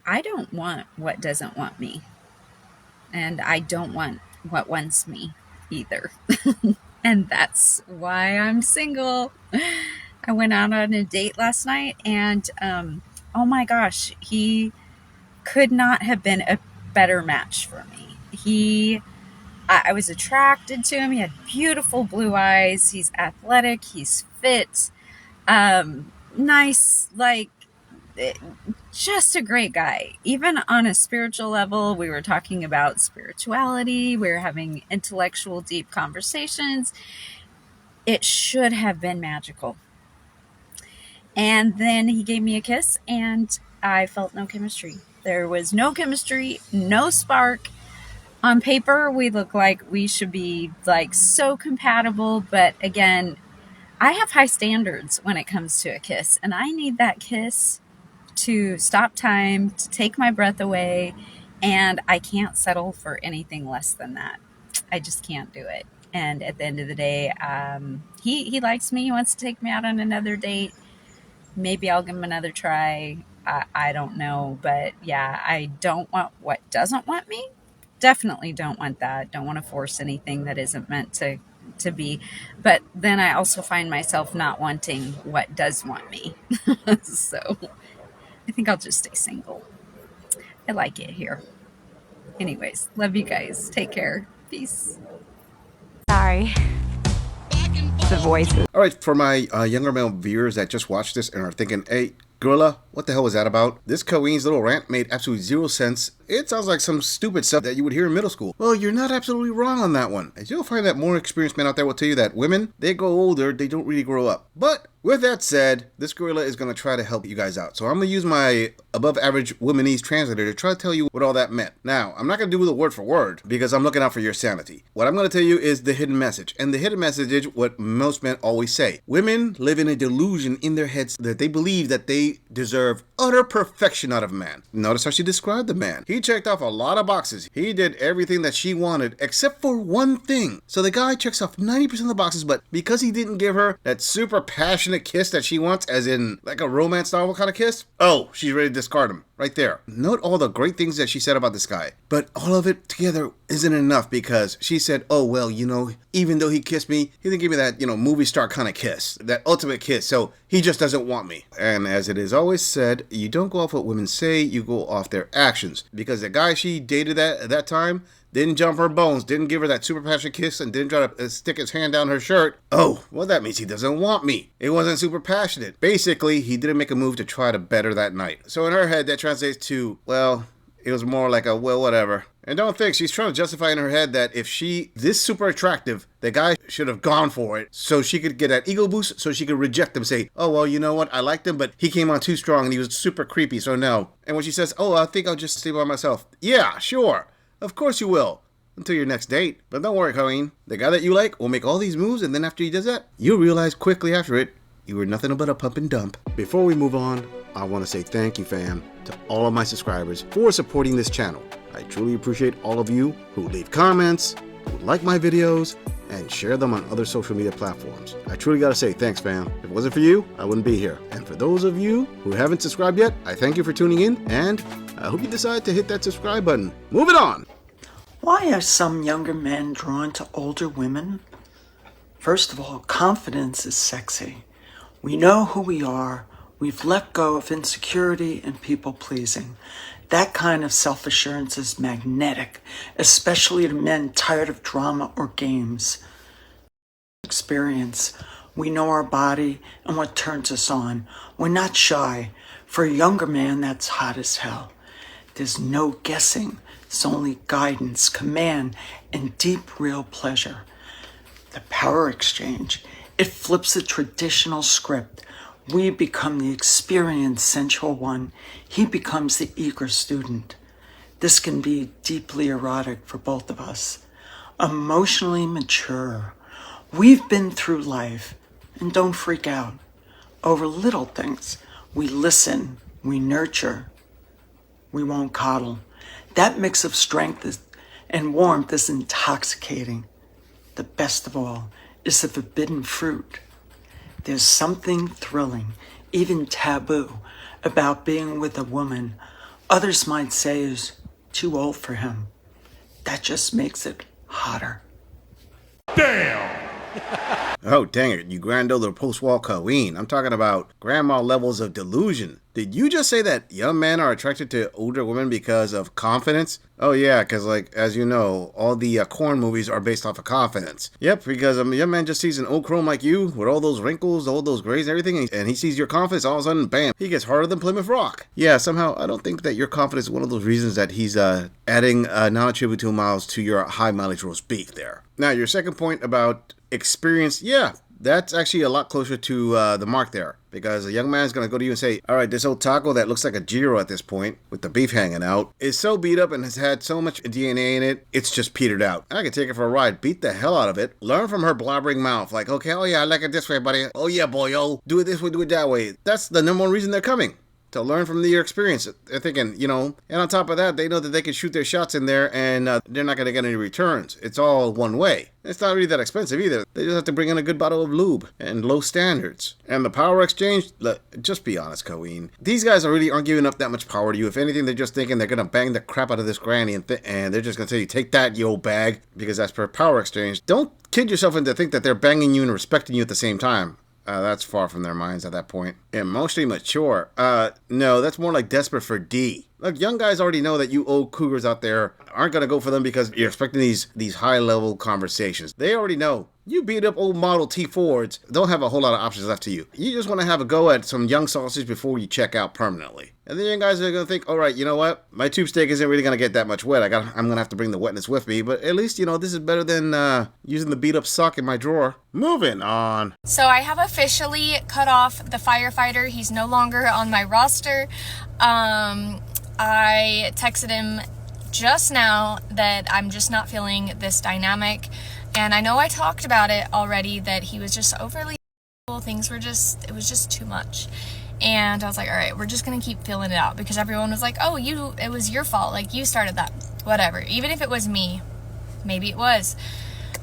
I don't want what doesn't want me, and I don't want what wants me either. And that's why I'm single. I went out on a date last night, and oh my gosh, he could not have been a better match for me. I was attracted to him. He had beautiful blue eyes. He's athletic. He's fit. Nice, like, eh, just a great guy. Even on a spiritual level, we were talking about spirituality. We were having intellectual, deep conversations. It should have been magical. And then he gave me a kiss, and I felt no chemistry. There was no chemistry, no spark. On paper, we look like we should be like so compatible, but again, I have high standards when it comes to a kiss, and I need that kiss to stop time, to take my breath away, and I can't settle for anything less than that. I just can't do it. And at the end of the day, he likes me. He wants to take me out on another date. Maybe I'll give him another try. I don't know. But yeah, I don't want what doesn't want me. Definitely don't want that. Don't want to force anything that isn't meant to be. But then I also find myself not wanting what does want me. So I think I'll just stay single. I like it here. Anyways, love you guys. Take care. Peace. Sorry. The voices. All right, for my younger male viewers that just watched this and are thinking, hey, Gorilla, what the hell was that about? This Queen's little rant made absolutely zero sense. It sounds like some stupid stuff that you would hear in middle school. Well, you're not absolutely wrong on that one. As you'll find that more experienced men out there will tell you that women, they grow older, they don't really grow up. But with that said, this gorilla is going to try to help you guys out. So I'm going to use my above average womanese translator to try to tell you what all that meant. Now, I'm not going to do the word for word because I'm looking out for your sanity. What I'm going to tell you is the hidden message. And the hidden message is what most men always say. Women live in a delusion in their heads that they believe that they deserve utter perfection out of a man. Notice how she described the man. He checked off a lot of boxes. He did everything that she wanted except for one thing. So the guy checks off 90% of the boxes, but because he didn't give her that super passionate kiss that she wants, as in like a romance novel kind of kiss, oh, she's ready to discard him. Right there. Note all the great things that she said about this guy. But all of it together isn't enough because she said, oh, well, even though he kissed me, he didn't give me that, movie star kind of kiss. That ultimate kiss. So he just doesn't want me. And as it is always said, you don't go off what women say, you go off their actions. Because the guy she dated at that time didn't jump her bones, didn't give her that super passionate kiss, and didn't try to stick his hand down her shirt. Oh, well, that means he doesn't want me. It wasn't super passionate. Basically, he didn't make a move to try to better that night. So in her head, that translates to, well, it was more like a, well, whatever. And don't think she's trying to justify in her head that if this super attractive, the guy should have gone for it so she could get that ego boost so she could reject him, say, oh, well, you know what? I liked him, but he came on too strong and he was super creepy, so no. And when she says, oh, I think I'll just stay by myself. Yeah, sure. Of course you will. Until your next date. But don't worry, Colleen. The guy that you like will make all these moves, and then after he does that, you'll realize quickly after it, you were nothing but a pump and dump. Before we move on, I want to say thank you, fam, to all of my subscribers for supporting this channel. I truly appreciate all of you who leave comments, who like my videos, and share them on other social media platforms. I truly gotta say thanks, fam. If it wasn't for you, I wouldn't be here. And for those of you who haven't subscribed yet, I thank you for tuning in, and I hope you decide to hit that subscribe button. Moving on! Why are some younger men drawn to older women? First of all, confidence is sexy. We know who we are. We've let go of insecurity and people-pleasing. That kind of self-assurance is magnetic, especially to men tired of drama or games. Experience. We know our body and what turns us on. We're not shy. For a younger man, that's hot as hell. There's no guessing. It's only guidance, command, and deep, real pleasure. The power exchange. It flips the traditional script. We become the experienced sensual one. He becomes the eager student. This can be deeply erotic for both of us. Emotionally mature. We've been through life, and don't freak out. Over little things, we listen, we nurture, we won't coddle. That mix of strength and warmth is intoxicating. The best of all is the forbidden fruit. There's something thrilling, even taboo, about being with a woman others might say is too old for him. That just makes it hotter. Oh, dang it, you grand older post-war queen. I'm talking about grandma levels of delusion. Did you just say that young men are attracted to older women because of confidence? Oh yeah, because like, as you know, all the corn movies are based off of confidence. Yep, because a young man just sees an old crone like you with all those wrinkles, all those grays and everything, and he sees your confidence, all of a sudden, bam, he gets harder than Plymouth Rock. Yeah, somehow, I don't think that your confidence is one of those reasons that he's adding non-attributable miles to your high mileage roast beef there. Now, your second point about experience, yeah, that's actually a lot closer to the mark there. Because a young man's going to go to you and say, all right, this old taco that looks like a gyro at this point, with the beef hanging out, is so beat up and has had so much DNA in it, it's just petered out. I can take it for a ride, beat the hell out of it, learn from her blabbering mouth, like, okay, oh yeah, I like it this way, buddy. Oh yeah, boy, oh, do it this way, do it that way. That's the number one reason they're coming. To learn from your experience. They're thinking, you know, and on top of that, they know that they can shoot their shots in there and they're not going to get any returns. It's all one way. It's not really that expensive either. They just have to bring in a good bottle of lube and low standards. And the power exchange, just be honest, Colleen. These guys really aren't giving up that much power to you. If anything, they're just thinking they're going to bang the crap out of this granny and they're just going to tell you, take that, you old bag, because that's per power exchange. Don't kid yourself into think that they're banging you and respecting you at the same time. That's far from their minds at that point. Emotionally mature. No, that's more like desperate for D. Look, young guys already know that you old cougars out there aren't going to go for them because you're expecting these high-level conversations. They already know. You beat up old Model T Fords, don't have a whole lot of options left to you. You just want to have a go at some young sausage before you check out permanently. And the young guys are going to think, all right, you know what? My tube steak isn't really going to get that much wet. I'm going to have to bring the wetness with me. But at least, you know, this is better than using the beat-up sock in my drawer. Moving on. So I have officially cut off the firefighter. He's no longer on my roster. I texted him just now that I'm just not feeling this dynamic. And I know I talked about it already, that he was just overly, things were just, it was just too much. And I was like, all right, we're just going to keep feeling it out, because everyone was like, oh, it was your fault. Like, you started that, whatever. Even if it was me, maybe it was.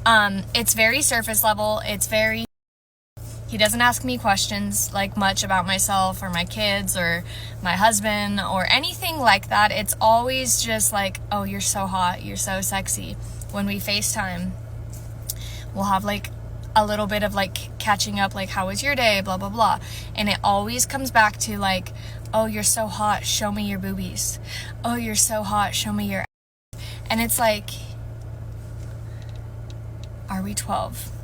It's very surface level. He doesn't ask me questions like much about myself or my kids or my husband or anything like that. It's always just like, oh, you're so hot. You're so sexy. When we FaceTime, we'll have like a little bit of like catching up, like, how was your day, blah, blah, blah. And it always comes back to like, oh, you're so hot, show me your boobies. Oh, you're so hot, show me your ass. And it's like, are we 12?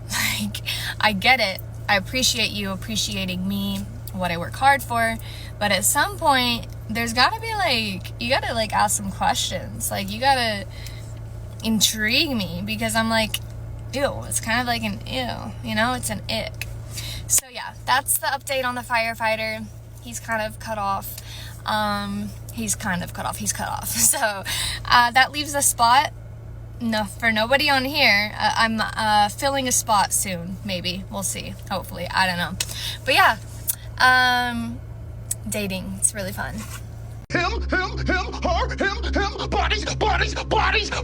Like, I get it. I appreciate you appreciating me, what I work hard for. But at some point, there's gotta be like, you gotta like ask some questions. Like, you gotta intrigue me, because I'm like, ew, it's kind of like an ew, you know, it's an ick. So yeah, that's the update on the firefighter. He's kind of cut off. He's cut off. So that leaves a spot for nobody on here. I'm filling a spot soon, maybe. We'll see. Hopefully. I don't know. But yeah, dating. It's really fun. Him, her, him,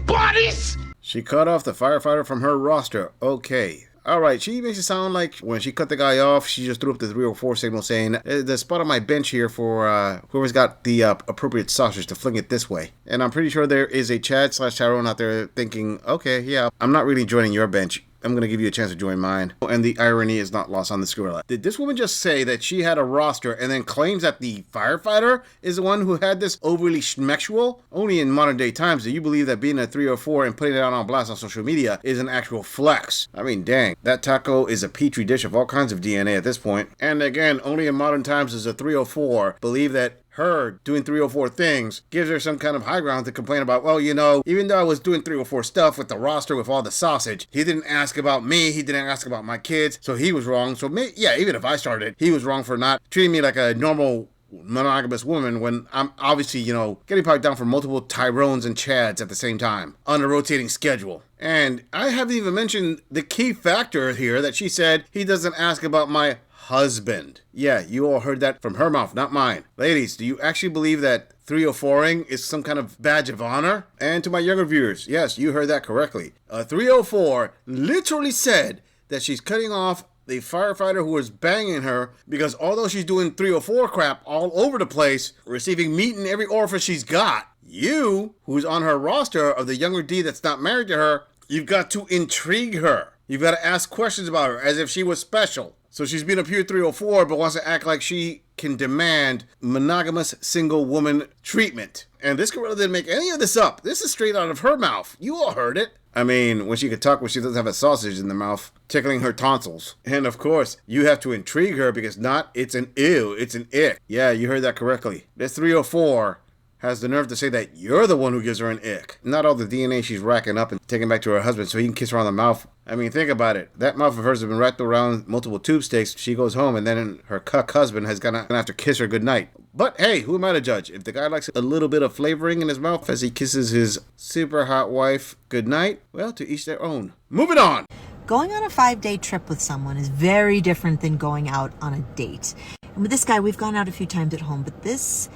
bodies. She cut off the firefighter from her roster. Okay. Alright, she makes it sound like when she cut the guy off, she just threw up the 304 signal saying, the spot on my bench here for whoever's got the appropriate sausage to fling it this way. And I'm pretty sure there is a Chad/Tyrone out there thinking, okay, yeah, I'm not really joining your bench. I'm going to give you a chance to join mine. And the irony is not lost on the Skrilla. Did this woman just say that she had a roster and then claims that the firefighter is the one who had this overly schmexual? Only in modern day times do you believe that being a 304 and putting it out on blast on social media is an actual flex. I mean, dang. That taco is a petri dish of all kinds of DNA at this point. And again, only in modern times does a 304 believe that her doing 304 things gives her some kind of high ground to complain about, well, you know, even though I was doing 304 stuff with the roster with all the sausage, he didn't ask about me, he didn't ask about my kids, so he was wrong. So yeah, even if I started, he was wrong for not treating me like a normal monogamous woman when I'm obviously, you know, getting piped down for multiple Tyrones and Chads at the same time on a rotating schedule. And I haven't even mentioned the key factor here that she said he doesn't ask about my husband. Yeah, you all heard that from her mouth, not mine. Ladies, do you actually believe that 304ing is some kind of badge of honor? And to my younger viewers, yes, you heard that correctly. A 304 literally said that she's cutting off the firefighter who was banging her because although she's doing 304 crap all over the place, receiving meat in every orifice she's got, you, who's on her roster of the younger D that's not married to her, you've got to intrigue her. You've got to ask questions about her as if she was special. So she's being a pure 304 but wants to act like she can demand monogamous single woman treatment. And this gorilla didn't make any of this up. This is straight out of her mouth. You all heard it. I mean, when she could talk when she doesn't have a sausage in the mouth, tickling her tonsils. And of course, you have to intrigue her because it's an ew, it's an ick. Yeah, you heard that correctly. This 304 has the nerve to say that you're the one who gives her an ick. Not all the DNA she's racking up and taking back to her husband so he can kiss her on the mouth. I mean, think about it. That mouth of hers has been wrapped around multiple tube sticks. She goes home and then her cuck husband is gonna have to kiss her goodnight. But hey, who am I to judge? If the guy likes a little bit of flavoring in his mouth as he kisses his super hot wife goodnight, well, to each their own. Moving on. Going on a 5-day trip with someone is very different than going out on a date. And with this guy, we've gone out a few times at home, but this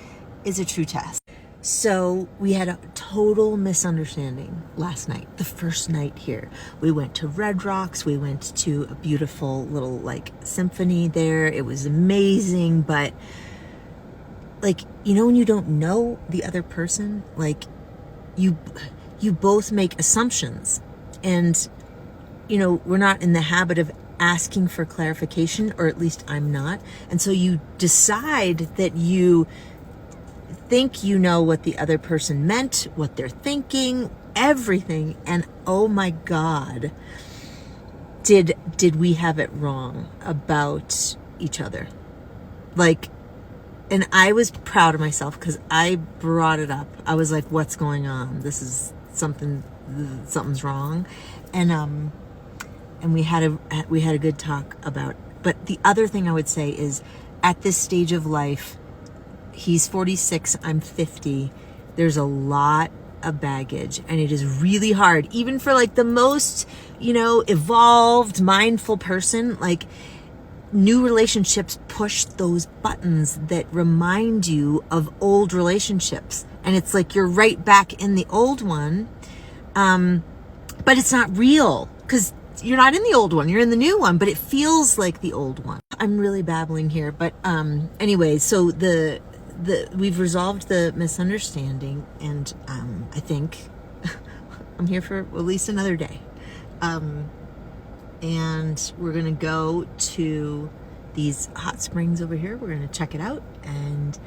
is a true test. So we had a total misunderstanding last night, the first night here. We went to Red Rocks. We went to a beautiful little symphony there. It was amazing. But when you don't know the other person, you both make assumptions, and, we're not in the habit of asking for clarification, or at least I'm not. And so you decide that you think you know what the other person meant, what they're thinking, everything, and oh my God, did we have it wrong about each other? And I was proud of myself because I brought it up. I was like, what's going on? This is something's wrong. And we had a good talk about, but the other thing I would say is, at this stage of life, he's 46, I'm 50. There's a lot of baggage, and it is really hard, even for the most, evolved, mindful person. New relationships push those buttons that remind you of old relationships, and it's you're right back in the old one, but it's not real because you're not in the old one, you're in the new one, but it feels like the old one. I'm really babbling here, but anyway, so we've resolved the misunderstanding, and I think I'm here for at least another day. And we're gonna go to these hot springs over here. We're gonna check it out, and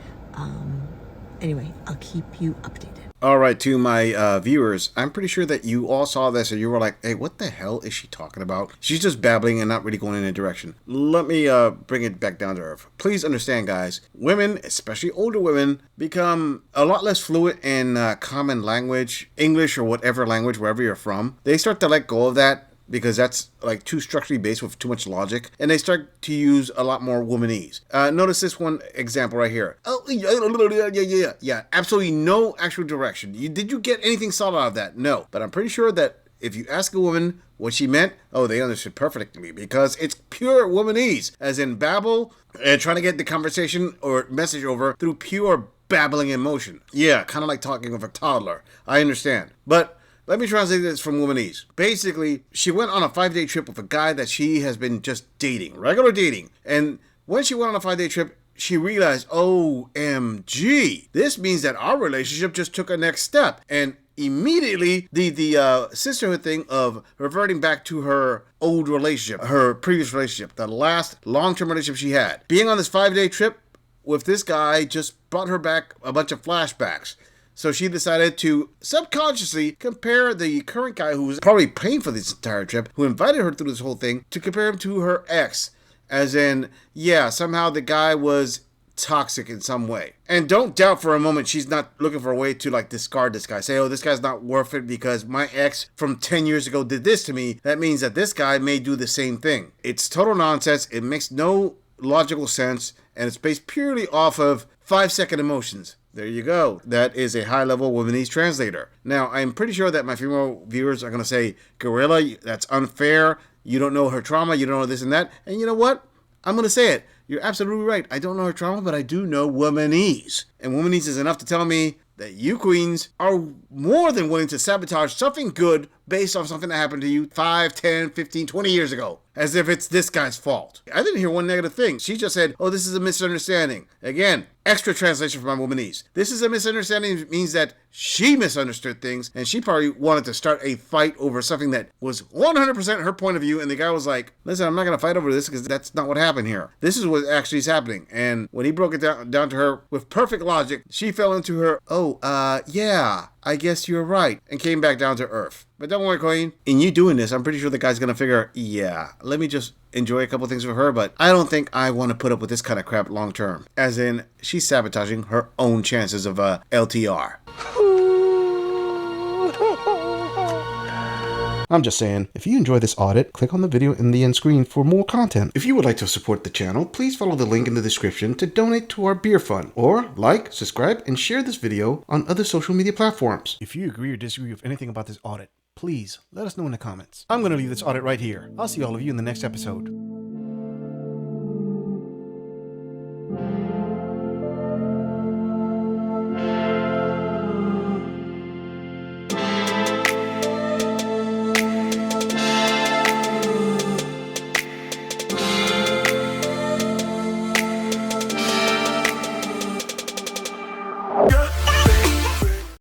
anyway, I'll keep you updated. All right, to my viewers, I'm pretty sure that you all saw this and you were like, hey, what the hell is she talking about? She's just babbling and not really going in a direction. Let me bring it back down to earth. Please understand, guys, women, especially older women, become a lot less fluent in common language, English or whatever language, wherever you're from. They start to let go of that because that's too structurally based with too much logic, and they start to use a lot more womanese. Notice this one example right here. Oh, yeah, absolutely no actual direction. Did you get anything solid out of that? No, but I'm pretty sure that if you ask a woman what she meant, they understood perfectly, because it's pure womanese, as in babble and trying to get the conversation or message over through pure babbling emotion. Yeah, kind of like talking with a toddler. I understand, but let me translate this from womanese. Basically, she went on a 5-day trip with a guy that she has been just dating, regular dating. And when she went on a 5-day trip, she realized, OMG, this means that our relationship just took a next step. And immediately, the sisterhood thing of reverting back to her old relationship, her previous relationship, the last long-term relationship she had. Being on this 5-day trip with this guy just brought her back a bunch of flashbacks. So she decided to subconsciously compare the current guy who was probably paying for this entire trip, who invited her through this whole thing, to compare him to her ex. As in, yeah, somehow the guy was toxic in some way. And don't doubt for a moment she's not looking for a way to discard this guy. Say, this guy's not worth it because my ex from 10 years ago did this to me. That means that this guy may do the same thing. It's total nonsense. It makes no logical sense. And it's based purely off of 5-second emotions. There you go. That is a high-level womanese translator. Now, I'm pretty sure that my female viewers are going to say, Gorilla, that's unfair. You don't know her trauma. You don't know this and that. And you know what? I'm going to say it. You're absolutely right. I don't know her trauma, but I do know womanese. And womanese is enough to tell me that you queens are more than willing to sabotage something good based off something that happened to you 5, 10, 15, 20 years ago. As if it's this guy's fault. I didn't hear one negative thing. She just said, oh, this is a misunderstanding. Again, extra translation for my womanese. This is a misunderstanding means that she misunderstood things and she probably wanted to start a fight over something that was 100% her point of view, and the guy was like, listen, I'm not going to fight over this because that's not what happened here. This is what actually is happening. And when he broke it down to her with perfect logic, she fell into her, yeah, I guess you're right, and came back down to earth. But don't worry, Queen. In you doing this, I'm pretty sure the guy's going to figure, yeah, let me just enjoy a couple things with her, but I don't think I want to put up with this kind of crap long term. As in, she's sabotaging her own chances of LTR. I'm just saying, if you enjoy this audit, click on the video in the end screen for more content. If you would like to support the channel, please follow the link in the description to donate to our beer fund, or like, subscribe, and share this video on other social media platforms. If you agree or disagree with anything about this audit, please let us know in the comments. I'm going to leave this audit right here. I'll see all of you in the next episode.